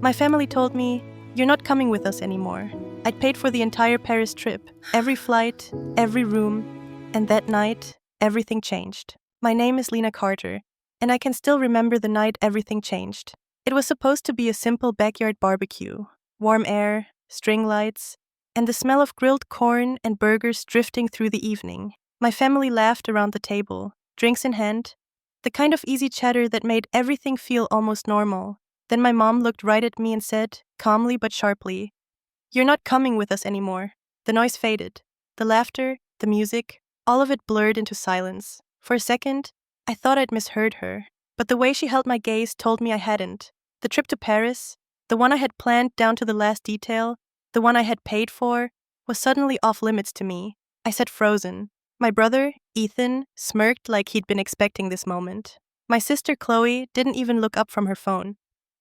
My family told me, "You're not coming with us anymore." I'd paid for the entire Paris trip, every flight, every room, and that night, everything changed. My name is Lena Carter, and I can still remember the night everything changed. It was supposed to be a simple backyard barbecue, warm air, string lights, and the smell of grilled corn and burgers drifting through the evening. My family laughed around the table, drinks in hand, the kind of easy chatter that made everything feel almost normal. Then my mom looked right at me and said, calmly but sharply, "You're not coming with us anymore." The noise faded. The laughter, the music, all of it blurred into silence. For a second, I thought I'd misheard her, but the way she held my gaze told me I hadn't. The trip to Paris, the one I had planned down to the last detail, the one I had paid for, was suddenly off limits to me. I sat frozen. My brother, Ethan, smirked like he'd been expecting this moment. My sister Chloe didn't even look up from her phone.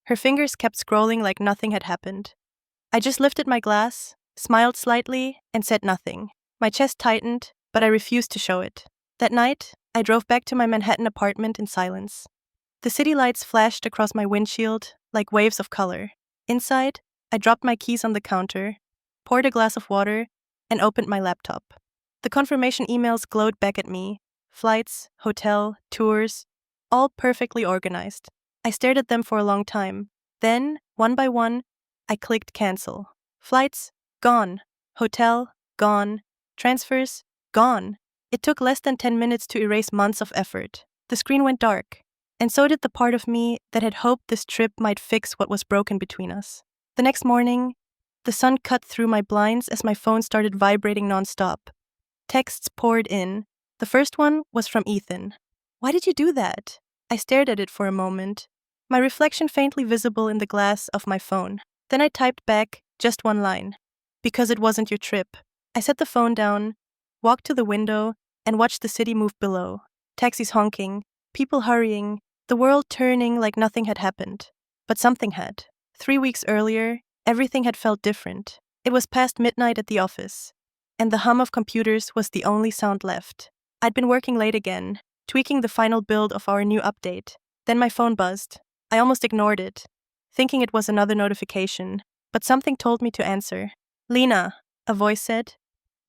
Her fingers kept scrolling like nothing had happened. I just lifted my glass, smiled slightly, and said nothing. My chest tightened, but I refused to show it. That night, I drove back to my Manhattan apartment in silence. The city lights flashed across my windshield like waves of color. Inside, I dropped my keys on the counter, poured a glass of water, and opened my laptop. The confirmation emails glowed back at me. Flights, hotel, tours, all perfectly organized. I stared at them for a long time. Then, one by one, I clicked cancel. Flights, gone. Hotel, gone. Transfers, gone. It took less than 10 minutes to erase months of effort. The screen went dark, and so did the part of me that had hoped this trip might fix what was broken between us. The next morning, the sun cut through my blinds as my phone started vibrating nonstop. Texts poured in. The first one was from Ethan. "Why did you do that?" I stared at it for a moment, my reflection faintly visible in the glass of my phone. Then I typed back just one line. "Because it wasn't your trip." I set the phone down, walked to the window, and watched the city move below. Taxis honking, people hurrying, the world turning like nothing had happened. But something had. 3 weeks earlier, everything had felt different. It was past midnight at the office, and the hum of computers was the only sound left. I'd been working late again, tweaking the final build of our new update. Then my phone buzzed. I almost ignored it, thinking it was another notification, but something told me to answer. "Lena," a voice said.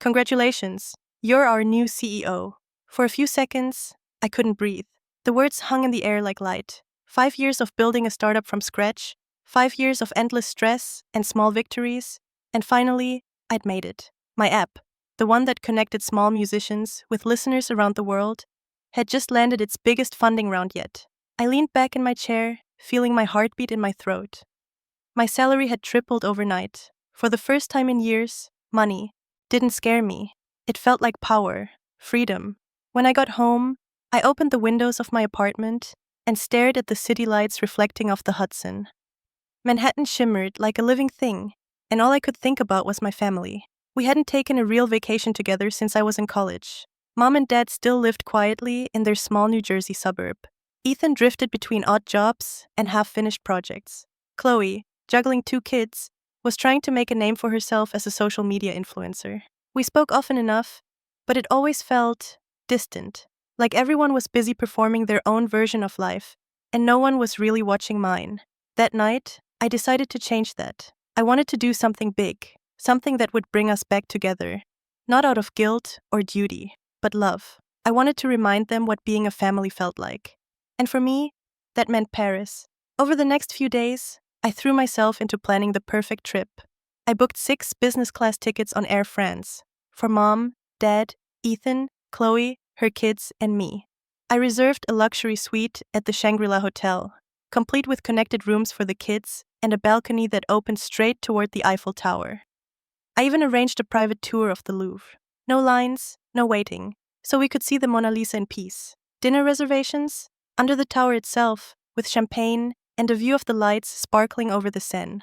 "Congratulations, you're our new CEO." For a few seconds, I couldn't breathe. The words hung in the air like light. 5 years of building a startup from scratch, 5 years of endless stress and small victories, and finally, I'd made it. My app, the one that connected small musicians with listeners around the world, had just landed its biggest funding round yet. I leaned back in my chair, feeling my heartbeat in my throat. My salary had tripled overnight. For the first time in years, money didn't scare me. It felt like power, freedom. When I got home, I opened the windows of my apartment and stared at the city lights reflecting off the Hudson. Manhattan shimmered like a living thing, and all I could think about was my family. We hadn't taken a real vacation together since I was in college. Mom and Dad still lived quietly in their small New Jersey suburb. Ethan drifted between odd jobs and half-finished projects. Chloe, juggling 2 kids, was trying to make a name for herself as a social media influencer. We spoke often enough, but it always felt distant, like everyone was busy performing their own version of life, and no one was really watching mine. That night, I decided to change that. I wanted to do something big, something that would bring us back together, not out of guilt or duty, but love. I wanted to remind them what being a family felt like. And for me, that meant Paris. Over the next few days, I threw myself into planning the perfect trip. I booked 6 business class tickets on Air France for Mom, Dad, Ethan, Chloe, her kids, and me. I reserved a luxury suite at the Shangri-La Hotel, complete with connected rooms for the kids and a balcony that opened straight toward the Eiffel Tower. I even arranged a private tour of the Louvre. No lines, no waiting, so we could see the Mona Lisa in peace. Dinner reservations? Under the tower itself, with champagne and a view of the lights sparkling over the Seine.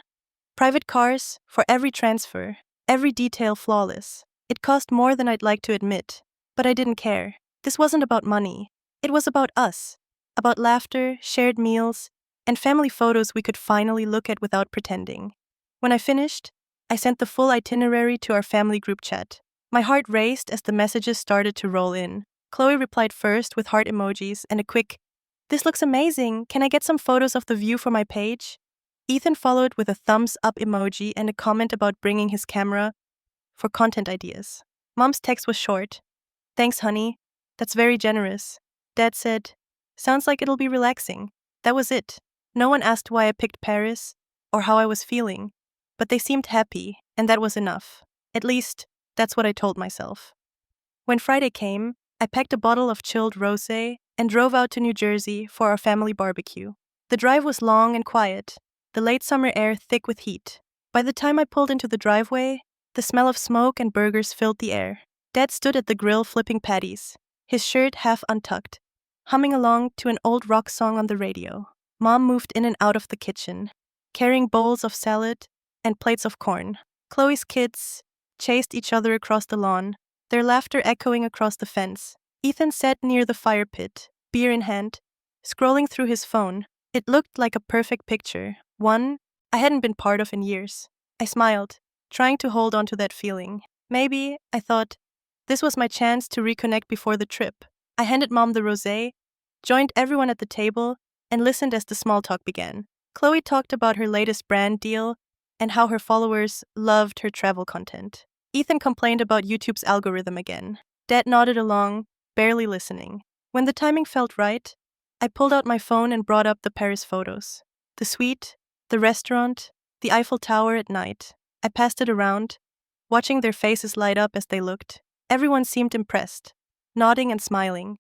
Private cars for every transfer, every detail flawless. It cost more than I'd like to admit, but I didn't care. This wasn't about money. It was about us, about laughter, shared meals, and family photos we could finally look at without pretending. When I finished, I sent the full itinerary to our family group chat. My heart raced as the messages started to roll in. Chloe replied first with heart emojis and a quick, "This looks amazing. Can I get some photos of the view for my page?" Ethan followed with a thumbs up emoji and a comment about bringing his camera for content ideas. Mom's text was short. Thanks, honey. That's very generous. Dad said, sounds like it'll be relaxing. That was it. No one asked why I picked Paris or how I was feeling, but they seemed happy, and that was enough. At least, that's what I told myself. When Friday came, I packed a bottle of chilled rosé and drove out to New Jersey for our family barbecue. The drive was long and quiet, the late summer air thick with heat. By the time I pulled into the driveway, the smell of smoke and burgers filled the air. Dad stood at the grill flipping patties, his shirt half untucked, humming along to an old rock song on the radio. Mom moved in and out of the kitchen, carrying bowls of salad and plates of corn. Chloe's kids chased each other across the lawn, their laughter echoing across the fence. Ethan sat near the fire pit, beer in hand, scrolling through his phone. It looked like a perfect picture, one I hadn't been part of in years. I smiled, trying to hold on to that feeling. Maybe, I thought, this was my chance to reconnect before the trip. I handed Mom the rosé, joined everyone at the table, and listened as the small talk began. Chloe talked about her latest brand deal and how her followers loved her travel content. Ethan complained about YouTube's algorithm again. Dad nodded along, barely listening. When the timing felt right, I pulled out my phone and brought up the Paris photos. The suite, the restaurant, the Eiffel Tower at night. I passed it around, watching their faces light up as they looked. Everyone seemed impressed, nodding and smiling.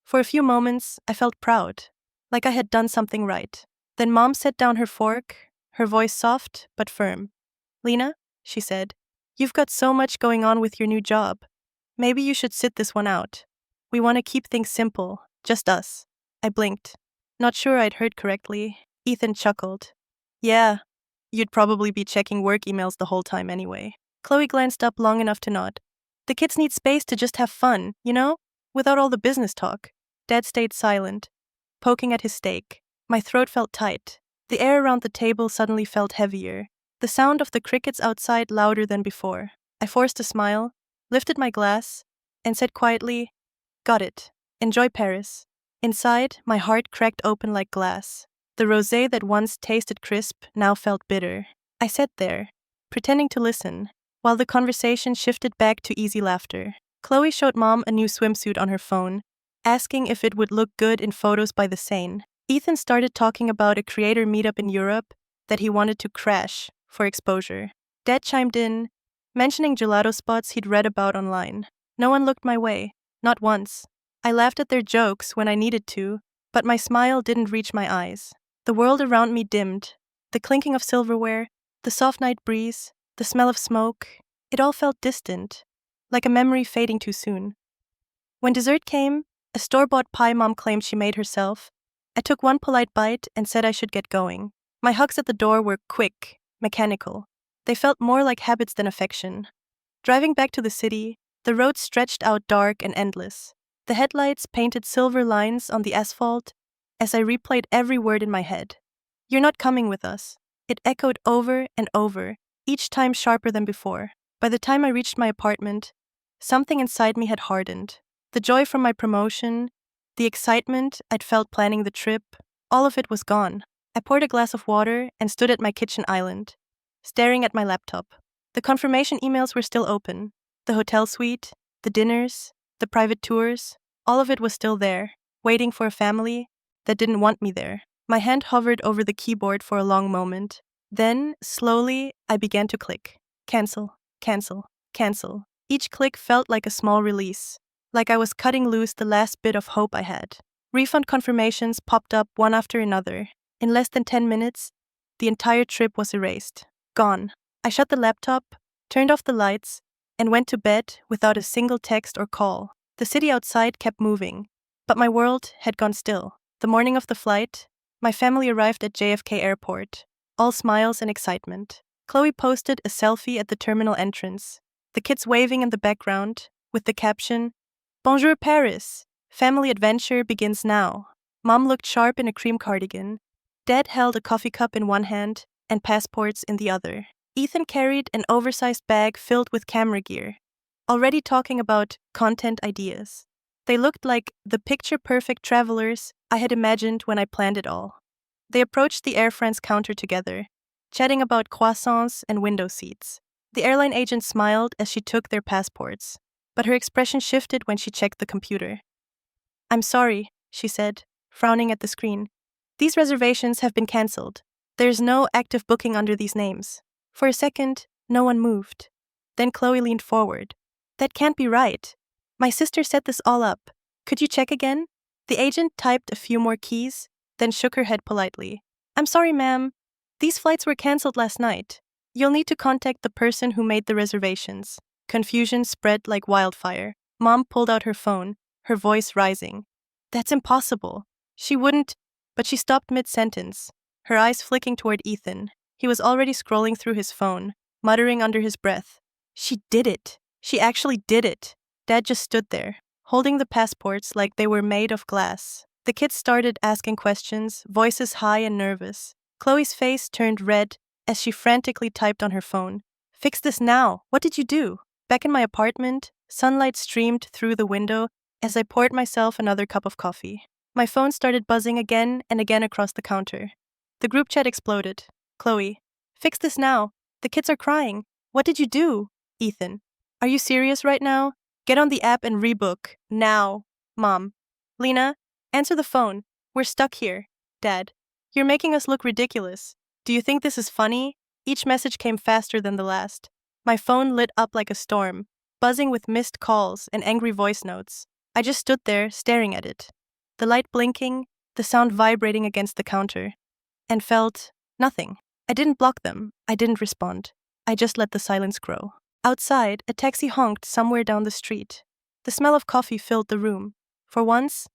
For a few moments, I felt proud, like I had done something right. Then Mom set down her fork, her voice soft but firm. Lena, she said, you've got so much going on with your new job. Maybe you should sit this one out. We want to keep things simple, just us. I blinked. Not sure I'd heard correctly. Ethan chuckled. Yeah, you'd probably be checking work emails the whole time anyway. Chloe glanced up long enough to nod. The kids need space to just have fun, you know? Without all the business talk. Dad stayed silent, poking at his steak. My throat felt tight. The air around the table suddenly felt heavier. The sound of the crickets outside louder than before. I forced a smile, lifted my glass, and said quietly, got it. Enjoy Paris. Inside, my heart cracked open like glass. The rosé that once tasted crisp now felt bitter. I sat there, pretending to listen, while the conversation shifted back to easy laughter. Chloe showed Mom a new swimsuit on her phone, asking if it would look good in photos by the Seine. Ethan started talking about a creator meetup in Europe that he wanted to crash for exposure. Dad chimed in, mentioning gelato spots he'd read about online. No one looked my way, not once. I laughed at their jokes when I needed to, but my smile didn't reach my eyes. The world around me dimmed, the clinking of silverware, the soft night breeze, the smell of smoke. It all felt distant, like a memory fading too soon. When dessert came, a store-bought pie Mom claimed she made herself, I took one polite bite and said I should get going. My hugs at the door were quick, mechanical. They felt more like habits than affection. Driving back to the city, the road stretched out dark and endless. The headlights painted silver lines on the asphalt as I replayed every word in my head. You're not coming with us. It echoed over and over, each time sharper than before. By the time I reached my apartment, something inside me had hardened. The joy from my promotion, the excitement I'd felt planning the trip, all of it was gone. I poured a glass of water and stood at my kitchen island, staring at my laptop. The confirmation emails were still open. The hotel suite, the dinners, the private tours, all of it was still there, waiting for a family that didn't want me there. My hand hovered over the keyboard for a long moment. Then, slowly, I began to click. Cancel, cancel, cancel. Each click felt like a small release, like I was cutting loose the last bit of hope I had. Refund confirmations popped up one after another. In less than 10 minutes, the entire trip was erased. Gone. I shut the laptop, turned off the lights, and went to bed without a single text or call. The city outside kept moving, but my world had gone still. The morning of the flight, my family arrived at JFK Airport, all smiles and excitement. Chloe posted a selfie at the terminal entrance, the kids waving in the background, with the caption, Bonjour Paris! Family adventure begins now. Mom looked sharp in a cream cardigan. Dad held a coffee cup in one hand and passports in the other. Ethan carried an oversized bag filled with camera gear, already talking about content ideas. They looked like the picture-perfect travelers I had imagined when I planned it all. They approached the Air France counter together, chatting about croissants and window seats. The airline agent smiled as she took their passports, but her expression shifted when she checked the computer. "I'm sorry," she said, frowning at the screen. "These reservations have been cancelled. There's no active booking under these names." For a second, no one moved. Then Chloe leaned forward. "That can't be right. My sister set this all up. Could you check again?" The agent typed a few more keys, then shook her head politely. "I'm sorry, ma'am. These flights were cancelled last night. You'll need to contact the person who made the reservations." Confusion spread like wildfire. Mom pulled out her phone, her voice rising. "That's impossible. She wouldn't..." But she stopped mid-sentence, her eyes flicking toward Ethan. He was already scrolling through his phone, muttering under his breath. "She did it. She actually did it." Dad just stood there, holding the passports like they were made of glass. The kids started asking questions, voices high and nervous. Chloe's face turned red as she frantically typed on her phone. "Fix this now. What did you do?" Back in my apartment, sunlight streamed through the window as I poured myself another cup of coffee. My phone started buzzing again and again across the counter. The group chat exploded. "Chloe, fix this now. The kids are crying. What did you do?" "Ethan, are you serious right now? Get on the app and rebook. Now." "Mom." "Lena, answer the phone. We're stuck here." "Dad, you're making us look ridiculous. Do you think this is funny?" Each message came faster than the last. My phone lit up like a storm, buzzing with missed calls and angry voice notes. I just stood there, staring at it. The light blinking, the sound vibrating against the counter, and felt nothing. I didn't block them. I didn't respond. I just let the silence grow. Outside, a taxi honked somewhere down the street. The smell of coffee filled the room. For once,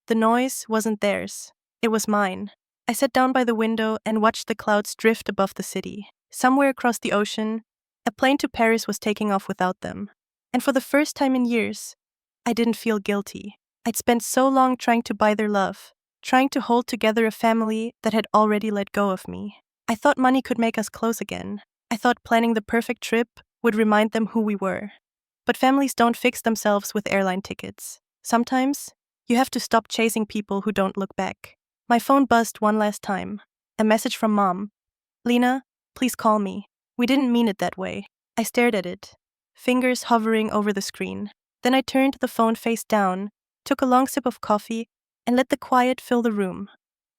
the noise wasn't theirs. It was mine. I sat down by the window and watched the clouds drift above the city. Somewhere across the ocean, a plane to Paris was taking off without them. And for the first time in years, I didn't feel guilty. I'd spent so long trying to buy their love, trying to hold together a family that had already let go of me. I thought money could make us close again. I thought planning the perfect trip would remind them who we were. But families don't fix themselves with airline tickets. Sometimes, you have to stop chasing people who don't look back. My phone buzzed one last time. A message from Mom. "Lena, please call me. We didn't mean it that way." I stared at it, fingers hovering over the screen. Then I turned the phone face down, took a long sip of coffee, and let the quiet fill the room.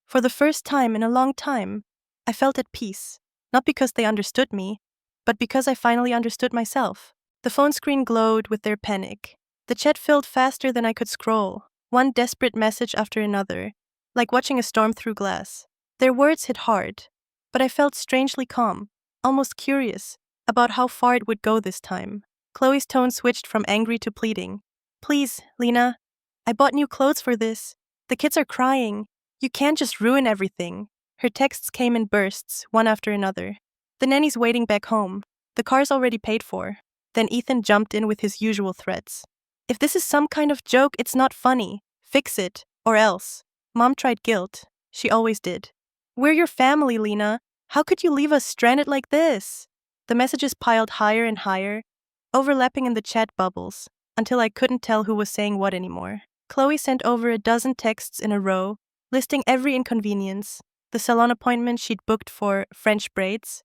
For the first time in a long time, I felt at peace, not because they understood me, but because I finally understood myself. The phone screen glowed with their panic. The chat filled faster than I could scroll, one desperate message after another, like watching a storm through glass. Their words hit hard, but I felt strangely calm, almost curious about how far it would go this time. Chloe's tone switched from angry to pleading. "Please, Lena, I bought new clothes for this. The kids are crying. You can't just ruin everything." Her texts came in bursts, one after another. "The nanny's waiting back home. The car's already paid for." Then Ethan jumped in with his usual threats. "If this is some kind of joke, it's not funny. Fix it, or else." Mom tried guilt. She always did. "We're your family, Lena. How could you leave us stranded like this?" The messages piled higher and higher, overlapping in the chat bubbles, until I couldn't tell who was saying what anymore. Chloe sent over a dozen texts in a row, listing every inconvenience: the salon appointment she'd booked for French braids,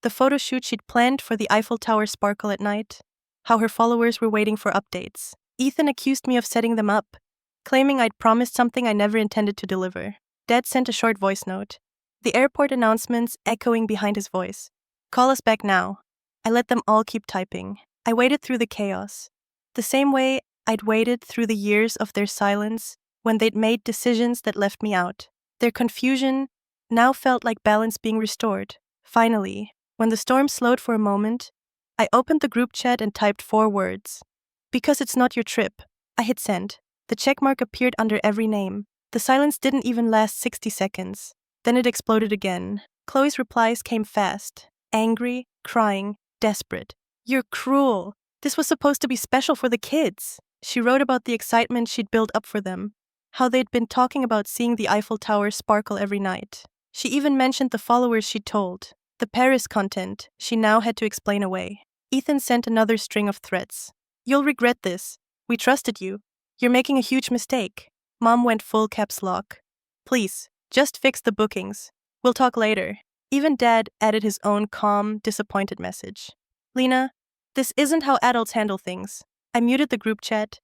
the photo shoot she'd planned for the Eiffel Tower sparkle at night, how her followers were waiting for updates. Ethan accused me of setting them up, claiming I'd promised something I never intended to deliver. Dad sent a short voice note, the airport announcements echoing behind his voice. "Call us back now." I let them all keep typing. I waited through the chaos, the same way I'd waited through the years of their silence when they'd made decisions that left me out. Their confusion now felt like balance being restored. Finally, when the storm slowed for a moment, I opened the group chat and typed 4 words. "Because it's not your trip." I hit send. The checkmark appeared under every name. The silence didn't even last 60 seconds. Then it exploded again. Chloe's replies came fast. Angry, crying, desperate. "You're cruel. This was supposed to be special for the kids." She wrote about the excitement she'd built up for them, how they'd been talking about seeing the Eiffel Tower sparkle every night. She even mentioned the followers she'd told, the Paris content she now had to explain away. Ethan sent another string of threats. "You'll regret this. We trusted you. You're making a huge mistake." Mom went full caps lock. "Please, just fix the bookings. We'll talk later. Even Dad added his own calm, disappointed message. Lena, this isn't how adults handle things. I muted the group chat,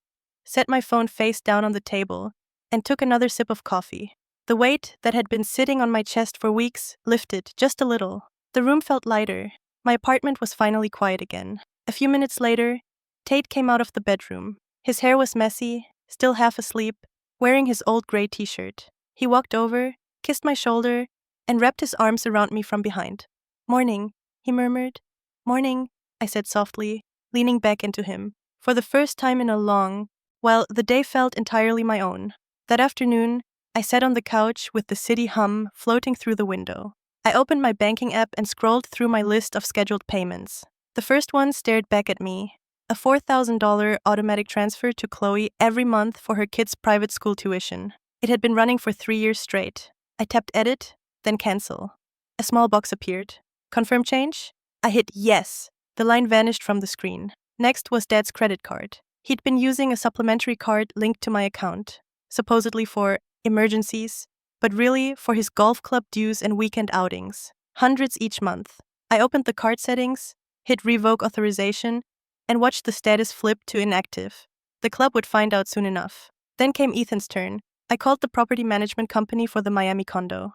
set my phone face down on the table, and took another sip of coffee. The weight that had been sitting on my chest for weeks lifted just a little. The room felt lighter. My apartment was finally quiet again. A few minutes later, Tate came out of the bedroom. His hair was messy, still half asleep, wearing his old gray t-shirt. He walked over, kissed my shoulder, and wrapped his arms around me from behind. Morning, he murmured. Morning, I said softly, leaning back into him. For the first time in a long, well, the day felt entirely my own. That afternoon, I sat on the couch with the city hum floating through the window. I opened my banking app and scrolled through my list of scheduled payments. The first one stared back at me. A $4,000 automatic transfer to Chloe every month for her kids' private school tuition. It had been running for 3 years straight. I tapped edit, then cancel. A small box appeared. Confirm change? I hit yes. The line vanished from the screen. Next was Dad's credit card. He'd been using a supplementary card linked to my account, supposedly for emergencies, but really for his golf club dues and weekend outings. Hundreds each month. I opened the card settings, hit revoke authorization, and watched the status flip to inactive. The club would find out soon enough. Then came Ethan's turn. I called the property management company for the Miami condo.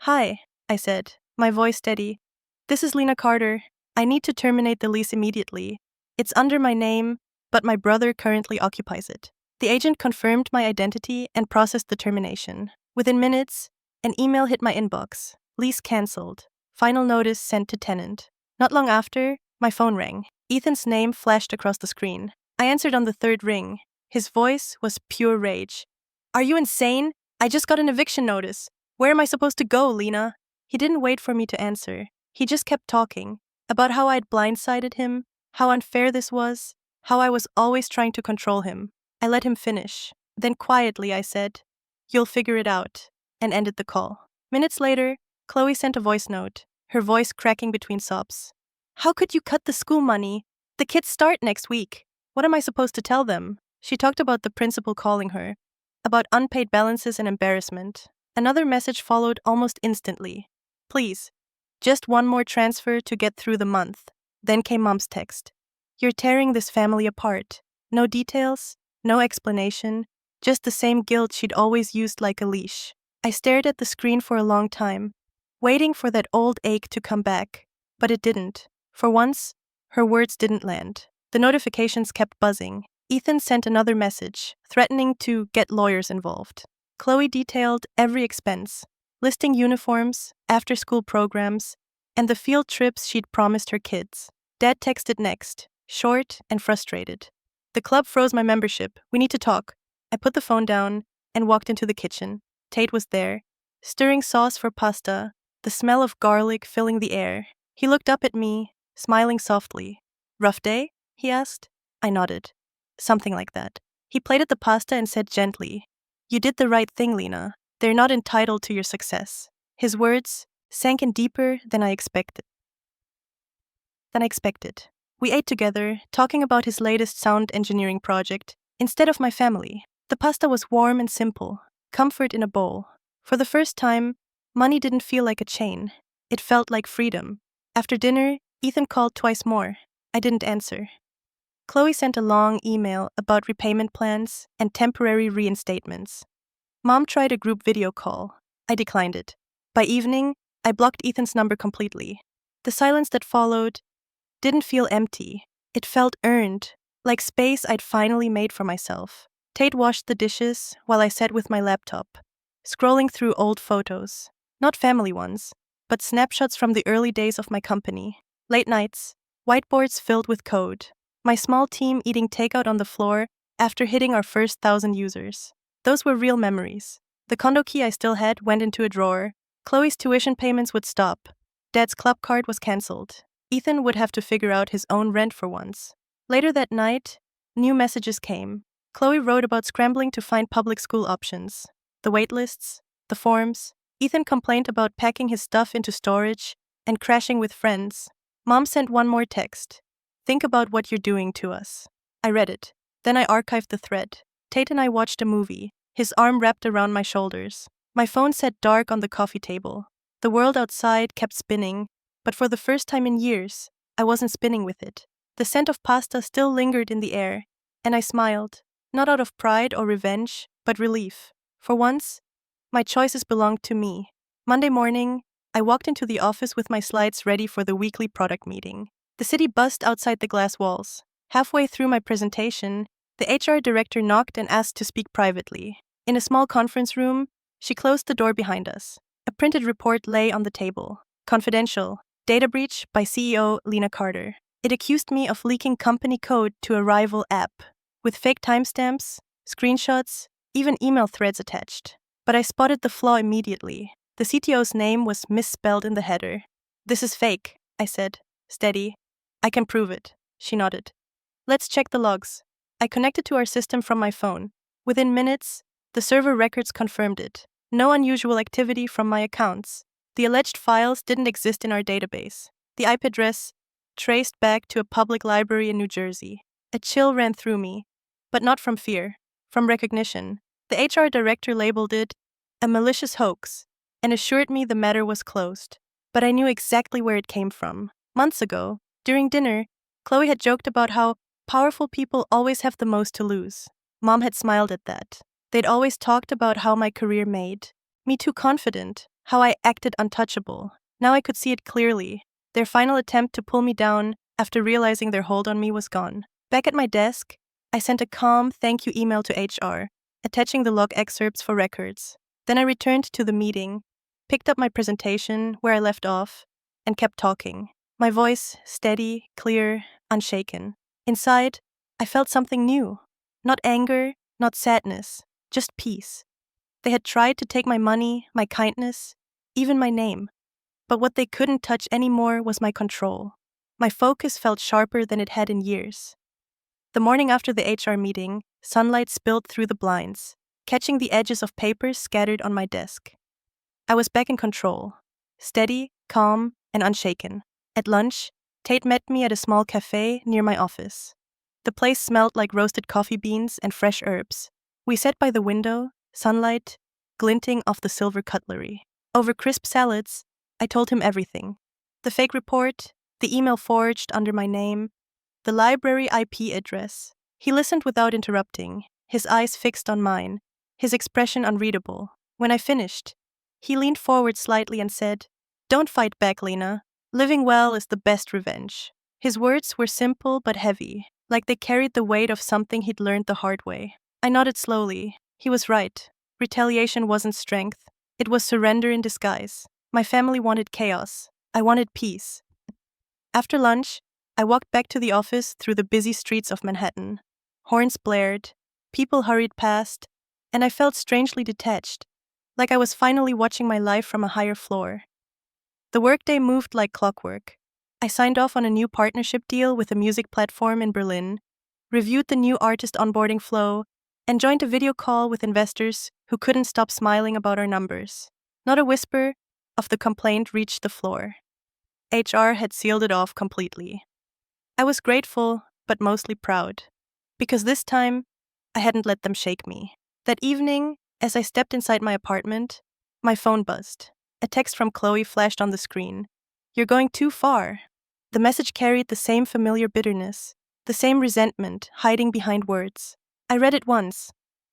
Hi, I said, my voice steady. This is Lena Carter. I need to terminate the lease immediately. It's under my name, but my brother currently occupies it. The agent confirmed my identity and processed the termination. Within minutes, an email hit my inbox. Lease cancelled. Final notice sent to tenant. Not long after, my phone rang. Ethan's name flashed across the screen. I answered on the third ring. His voice was pure rage. Are you insane? I just got an eviction notice. Where am I supposed to go, Lena? He didn't wait for me to answer. He just kept talking about how I'd blindsided him, how unfair this was, how I was always trying to control him. I let him finish. Then quietly I said, "You'll figure it out," and ended the call. Minutes later, Chloe sent a voice note, her voice cracking between sobs. How could you cut the school money? The kids start next week. What am I supposed to tell them? She talked about the principal calling her, about unpaid balances and embarrassment. Another message followed almost instantly. Please, just one more transfer to get through the month. Then came Mom's text. You're tearing this family apart. No details, no explanation, just the same guilt she'd always used like a leash. I stared at the screen for a long time, waiting for that old ache to come back, but it didn't. For once, her words didn't land. The notifications kept buzzing. Ethan sent another message, threatening to get lawyers involved. Chloe detailed every expense, listing uniforms, after-school programs, and the field trips she'd promised her kids. Dad texted next, short and frustrated. The club froze my membership. We need to talk. I put the phone down and walked into the kitchen. Tate was there, stirring sauce for pasta, the smell of garlic filling the air. He looked up at me, smiling softly. Rough day? He asked. I nodded. Something like that. He plated the pasta and said gently, You did the right thing, Lena. They're not entitled to your success. His words sank in deeper than I expected. We ate together, talking about his latest sound engineering project, instead of my family. The pasta was warm and simple, comfort in a bowl. For the first time, money didn't feel like a chain. It felt like freedom. After dinner, Ethan called twice more. I didn't answer. Chloe sent a long email about repayment plans and temporary reinstatements. Mom tried a group video call. I declined it. By evening, I blocked Ethan's number completely. The silence that followed didn't feel empty. It felt earned, like space I'd finally made for myself. Tate washed the dishes while I sat with my laptop, scrolling through old photos. Not family ones, but snapshots from the early days of my company. Late nights, whiteboards filled with code. My small team eating takeout on the floor after hitting our first 1,000 users. Those were real memories. The condo key I still had went into a drawer. Chloe's tuition payments would stop. Dad's club card was cancelled. Ethan would have to figure out his own rent for once. Later that night, new messages came. Chloe wrote about scrambling to find public school options. The waitlists, the forms. Ethan complained about packing his stuff into storage and crashing with friends. Mom sent one more text. Think about what you're doing to us. I read it. Then I archived the thread. Tate and I watched a movie, his arm wrapped around my shoulders. My phone sat dark on the coffee table. The world outside kept spinning, but for the first time in years, I wasn't spinning with it. The scent of pasta still lingered in the air, and I smiled, not out of pride or revenge, but relief. For once, my choices belonged to me. Monday morning, I walked into the office with my slides ready for the weekly product meeting. The city buzzed outside the glass walls. Halfway through my presentation, the HR director knocked and asked to speak privately. In a small conference room, she closed the door behind us. A printed report lay on the table. Confidential. Data breach by CEO Lena Carter. It accused me of leaking company code to a rival app, with fake timestamps, screenshots, even email threads attached. But I spotted the flaw immediately. The CTO's name was misspelled in the header. "This is fake," I said. "Steady. I can prove it." She nodded. "Let's check the logs." I connected to our system from my phone. Within minutes, the server records confirmed it. No unusual activity from my accounts. The alleged files didn't exist in our database. The IP address traced back to a public library in New Jersey. A chill ran through me, but not from fear, from recognition. The HR director labeled it a malicious hoax and assured me the matter was closed. But I knew exactly where it came from. Months ago, during dinner, Chloe had joked about how powerful people always have the most to lose. Mom had smiled at that. They'd always talked about how my career made me too confident, how I acted untouchable. Now I could see it clearly. Their final attempt to pull me down after realizing their hold on me was gone. Back at my desk, I sent a calm thank you email to HR, attaching the log excerpts for records. Then I returned to the meeting, picked up my presentation where I left off, and kept talking. My voice steady, clear, unshaken. Inside, I felt something new. Not anger, not sadness, just peace. They had tried to take my money, my kindness, even my name. But what they couldn't touch anymore was my control. My focus felt sharper than it had in years. The morning after the HR meeting, sunlight spilled through the blinds, catching the edges of papers scattered on my desk. I was back in control, steady, calm, and unshaken. At lunch, Tate met me at a small cafe near my office. The place smelled like roasted coffee beans and fresh herbs. We sat by the window, sunlight glinting off the silver cutlery. Over crisp salads, I told him everything. The fake report, the email forged under my name, the library IP address. He listened without interrupting, his eyes fixed on mine, his expression unreadable. When I finished, he leaned forward slightly and said, "Don't fight back, Lena. Living well is the best revenge." His words were simple but heavy, like they carried the weight of something he'd learned the hard way. I nodded slowly. He was right. Retaliation wasn't strength. It was surrender in disguise. My family wanted chaos. I wanted peace. After lunch, I walked back to the office through the busy streets of Manhattan. Horns blared, people hurried past, and I felt strangely detached, like I was finally watching my life from a higher floor. The workday moved like clockwork. I signed off on a new partnership deal with a music platform in Berlin, reviewed the new artist onboarding flow, and joined a video call with investors who couldn't stop smiling about our numbers. Not a whisper of the complaint reached the floor. HR had sealed it off completely. I was grateful, but mostly proud, because this time, I hadn't let them shake me. That evening, as I stepped inside my apartment, my phone buzzed. A text from Chloe flashed on the screen. "You're going too far." The message carried the same familiar bitterness, the same resentment hiding behind words. I read it once,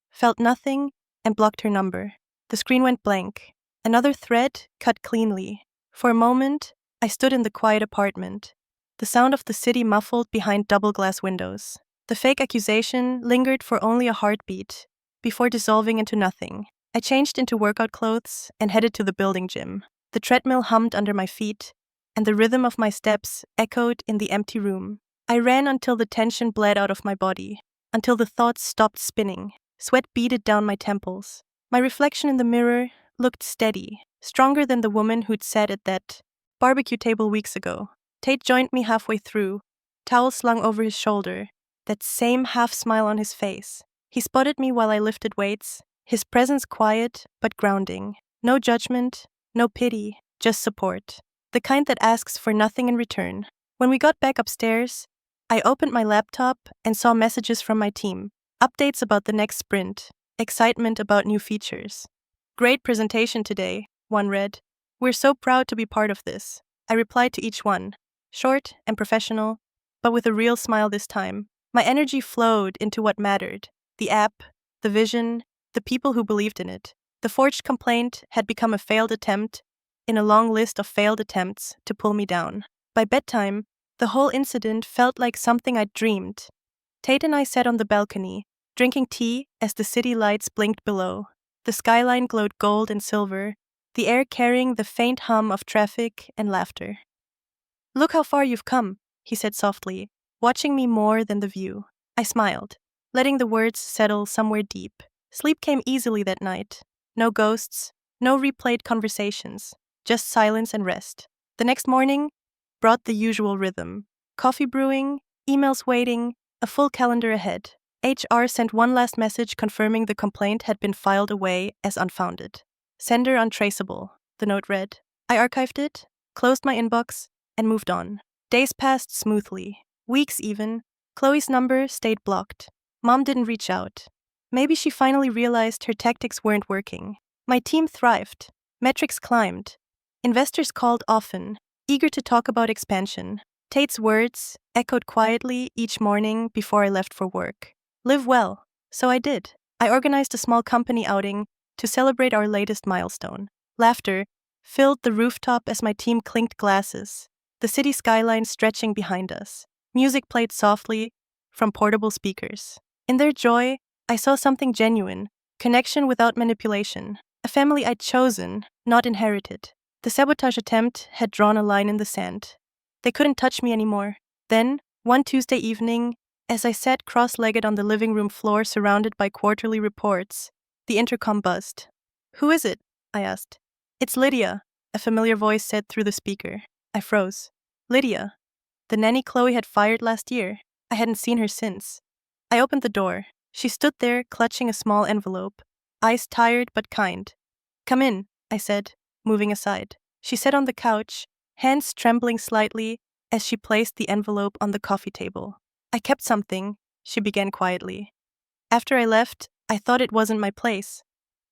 felt nothing, and blocked her number. The screen went blank. Another thread cut cleanly. For a moment, I stood in the quiet apartment, the sound of the city muffled behind double glass windows. The fake accusation lingered for only a heartbeat before dissolving into nothing. I changed into workout clothes and headed to the building gym. The treadmill hummed under my feet, and the rhythm of my steps echoed in the empty room. I ran until the tension bled out of my body, until the thoughts stopped spinning. Sweat beaded down my temples. My reflection in the mirror looked steady, stronger than the woman who'd sat at that barbecue table weeks ago. Tate joined me halfway through, towel slung over his shoulder, that same half-smile on his face. He spotted me while I lifted weights, his presence quiet but grounding. No judgment, no pity, just support. The kind that asks for nothing in return. When we got back upstairs, I opened my laptop and saw messages from my team. Updates about the next sprint, excitement about new features. "Great presentation today," one read. We're so proud to be part of this. I replied to each one, short and professional, but with a real smile this time. My energy flowed into what mattered: the app, the vision, the people who believed in it. The forged complaint had become a failed attempt in a long list of failed attempts to pull me down. By bedtime, the whole incident felt like something I'd dreamed. Tate and I sat on the balcony, drinking tea as the city lights blinked below. The skyline glowed gold and silver, the air carrying the faint hum of traffic and laughter. "Look how far you've come," he said softly, watching me more than the view. I smiled, letting the words settle somewhere deep. Sleep came easily that night. No ghosts, no replayed conversations, just silence and rest. The next morning brought the usual rhythm: coffee brewing, emails waiting, a full calendar ahead. HR sent one last message confirming the complaint had been filed away as unfounded. "Sender untraceable," the note read. I archived it, closed my inbox, and moved on. Days passed smoothly. Weeks even. Chloe's number stayed blocked. Mom didn't reach out. Maybe she finally realized her tactics weren't working. My team thrived. Metrics climbed. Investors called often, eager to talk about expansion. Tate's words echoed quietly each morning before I left for work. Live well. So I did. I organized a small company outing to celebrate our latest milestone. Laughter filled the rooftop as my team clinked glasses, the city skyline stretching behind us. Music played softly from portable speakers. In their joy, I saw something genuine: connection without manipulation, a family I'd chosen, not inherited. The sabotage attempt had drawn a line in the sand. They couldn't touch me anymore. Then, one Tuesday evening, as I sat cross-legged on the living room floor surrounded by quarterly reports, the intercom buzzed. "Who is it?" I asked. "It's Lydia," a familiar voice said through the speaker. I froze. Lydia, the nanny Chloe had fired last year. I hadn't seen her since. I opened the door. She stood there, clutching a small envelope, eyes tired but kind. "Come in," I said, moving aside. She sat on the couch, hands trembling slightly as she placed the envelope on the coffee table. "I kept something," she began quietly. "After I left, I thought it wasn't my place.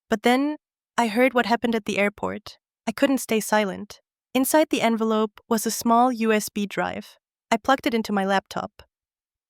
But then, I heard what happened at the airport. I couldn't stay silent." Inside the envelope was a small USB drive. I plugged it into my laptop.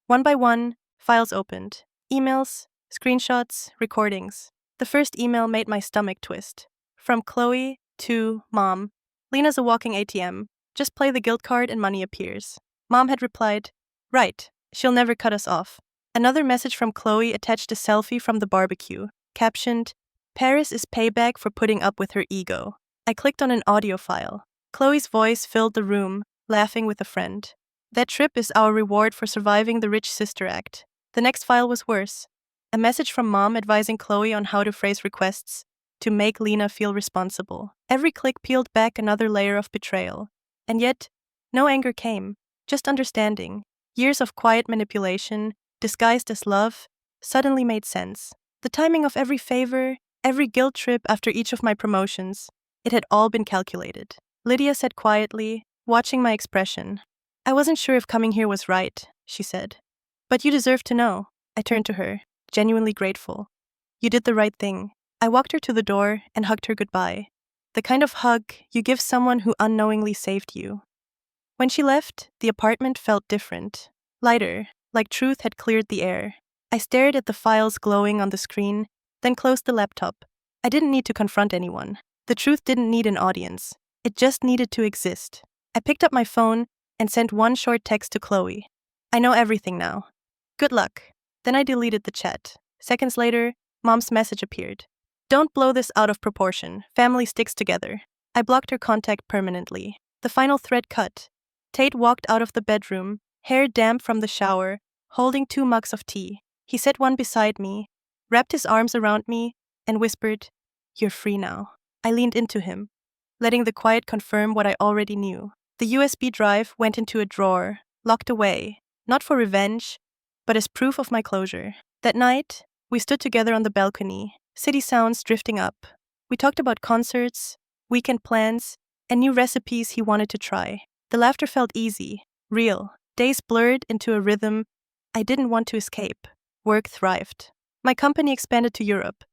One by one, files opened. Emails, screenshots, recordings. The first email made my stomach twist. From Chloe to Mom. "Lena's a walking ATM. Just play the guilt card and money appears." Mom had replied, "Right, she'll never cut us off." Another message from Chloe attached a selfie from the barbecue, captioned, "Paris is payback for putting up with her ego." I clicked on an audio file. Chloe's voice filled the room, laughing with a friend. "That trip is our reward for surviving the rich sister act." The next file was worse. A message from Mom advising Chloe on how to phrase requests to make Lena feel responsible. Every click peeled back another layer of betrayal. And yet, no anger came, just understanding. Years of quiet manipulation, disguised as love, suddenly made sense. The timing of every favor, every guilt trip after each of my promotions, it had all been calculated. Lydia said quietly, watching my expression. "I wasn't sure if coming here was right," she said. "But you deserve to know." I turned to her, genuinely grateful. "You did the right thing." I walked her to the door and hugged her goodbye. The kind of hug you give someone who unknowingly saved you. When she left, the apartment felt different, lighter, like truth had cleared the air. I stared at the files glowing on the screen, then closed the laptop. I didn't need to confront anyone. The truth didn't need an audience. It just needed to exist. I picked up my phone and sent one short text to Chloe. "I know everything now. Good luck." Then I deleted the chat. Seconds later, Mom's message appeared. "Don't blow this out of proportion. Family sticks together." I blocked her contact permanently. The final thread cut. Tate walked out of the bedroom, hair damp from the shower, holding 2 mugs of tea. He set one beside me, wrapped his arms around me, and whispered, "You're free now." I leaned into him, letting the quiet confirm what I already knew. The USB drive went into a drawer, locked away, not for revenge, but as proof of my closure. That night, we stood together on the balcony, city sounds drifting up. We talked about concerts, weekend plans, and new recipes he wanted to try. The laughter felt easy, real. Days blurred into a rhythm I didn't want to escape. Work thrived. My company expanded to Europe.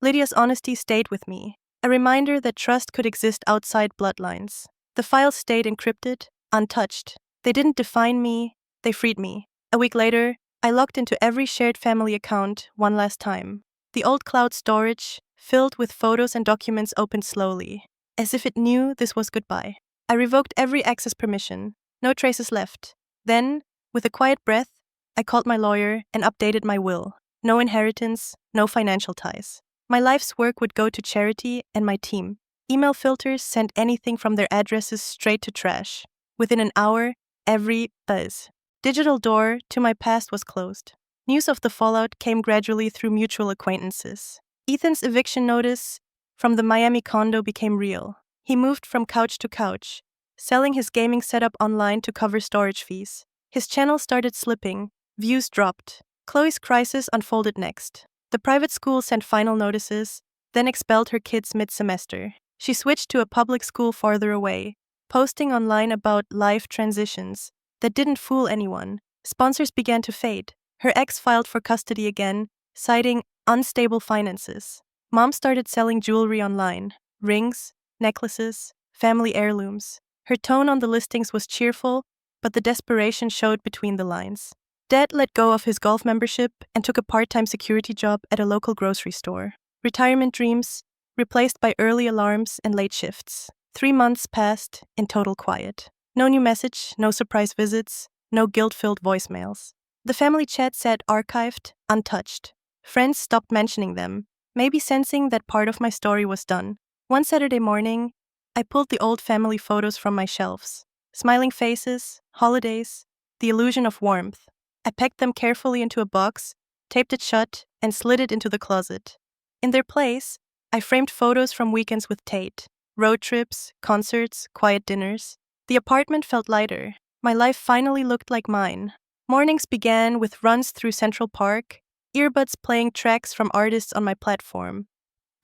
Lydia's honesty stayed with me. A reminder that trust could exist outside bloodlines. The files stayed encrypted, untouched. They didn't define me, they freed me. A week later, I logged into every shared family account one last time. The old cloud storage, filled with photos and documents, opened slowly, as if it knew this was goodbye. I revoked every access permission, no traces left. Then, with a quiet breath, I called my lawyer and updated my will. No inheritance, no financial ties. My life's work would go to charity and my team. Email filters sent anything from their addresses straight to trash. Within an hour, every buzz. Digital door to my past was closed. News of the fallout came gradually through mutual acquaintances. Ethan's eviction notice from the Miami condo became real. He moved from couch to couch, selling his gaming setup online to cover storage fees. His channel started slipping, views dropped. Chloe's crisis unfolded next. The private school sent final notices, then expelled her kids mid-semester. She switched to a public school farther away, posting online about life transitions that didn't fool anyone. Sponsors began to fade. Her ex filed for custody again, citing unstable finances. Mom started selling jewelry online, rings, necklaces, family heirlooms. Her tone on the listings was cheerful, but the desperation showed between the lines. Dad let go of his golf membership and took a part-time security job at a local grocery store. Retirement dreams replaced by early alarms and late shifts. 3 months passed in total quiet. No new message, no surprise visits, no guilt-filled voicemails. The family chat sat archived, untouched. Friends stopped mentioning them, maybe sensing that part of my story was done. One Saturday morning, I pulled the old family photos from my shelves. Smiling faces, holidays, the illusion of warmth. I packed them carefully into a box, taped it shut, and slid it into the closet. In their place, I framed photos from weekends with Tate. Road trips, concerts, quiet dinners. The apartment felt lighter. My life finally looked like mine. Mornings began with runs through Central Park, earbuds playing tracks from artists on my platform.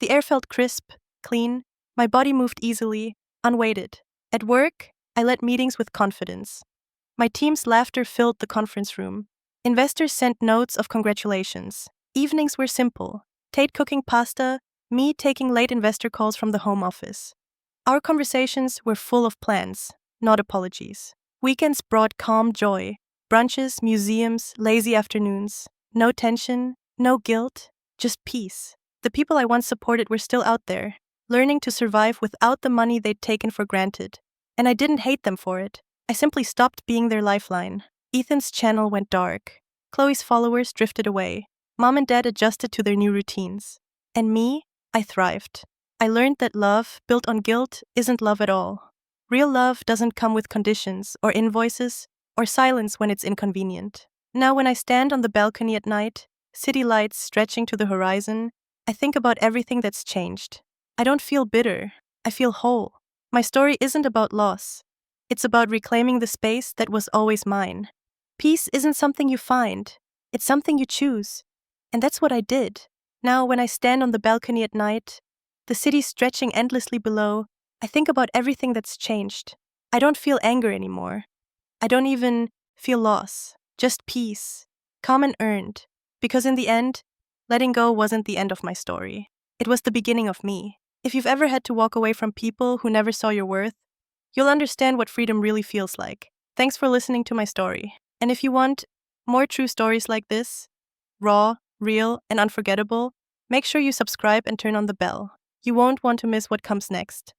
The air felt crisp, clean, my body moved easily, unweighted. At work, I led meetings with confidence. My team's laughter filled the conference room. Investors sent notes of congratulations. Evenings were simple. Tate cooking pasta, me taking late investor calls from the home office. Our conversations were full of plans, not apologies. Weekends brought calm joy. Brunches, museums, lazy afternoons. No tension, no guilt, just peace. The people I once supported were still out there, learning to survive without the money they'd taken for granted. And I didn't hate them for it. I simply stopped being their lifeline. Ethan's channel went dark. Chloe's followers drifted away. Mom and Dad adjusted to their new routines. And me, I thrived. I learned that love, built on guilt, isn't love at all. Real love doesn't come with conditions or invoices or silence when it's inconvenient. Now when I stand on the balcony at night, city lights stretching to the horizon, I think about everything that's changed. I don't feel bitter. I feel whole. My story isn't about loss. It's about reclaiming the space that was always mine. Peace isn't something you find. It's something you choose. And that's what I did. Now, when I stand on the balcony at night, the city stretching endlessly below, I think about everything that's changed. I don't feel anger anymore. I don't even feel loss. Just peace. Calm and earned. Because in the end, letting go wasn't the end of my story. It was the beginning of me. If you've ever had to walk away from people who never saw your worth, you'll understand what freedom really feels like. Thanks for listening to my story. And if you want more true stories like this, raw, real, and unforgettable, make sure you subscribe and turn on the bell. You won't want to miss what comes next.